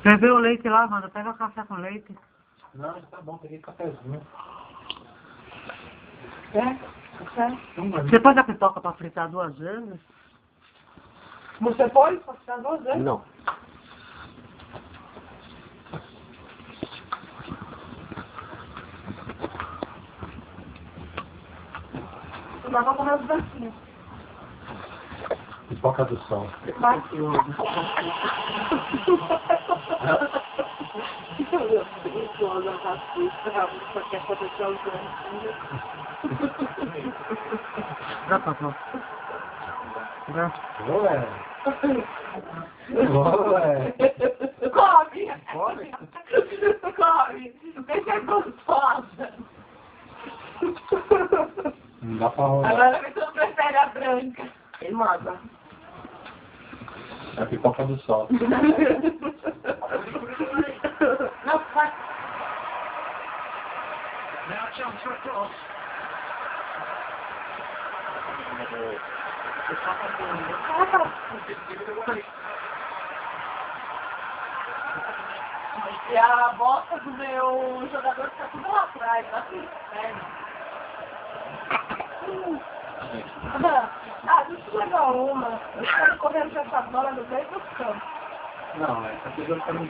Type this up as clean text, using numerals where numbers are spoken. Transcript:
Ferveu o leite lá, mano. Pega o café com leite. Não, tá bom, peguei cafezinho. Café? Você pôs a pitoca pra fritar 2 vezes? Você pode fritar 2 vezes? Não. Não dá pra comer os bracinhos. Pipoca do sol. Vai. Dá pra pôr. Dá. Ué. Ué. Come! Come? Come! Deixa é gostosa! Não dá pra rolar. Agora você prefere a branca. Queimada. É a pipoca do sol. Não, vai. Now jumps for a cross. E a bota do meu jogador tá tudo lá atrás, tá tudo perto. Ah, deixa eu pegar uma. Eu quero correndo com essa bola no meio do campo. Não, essa aqui já tá no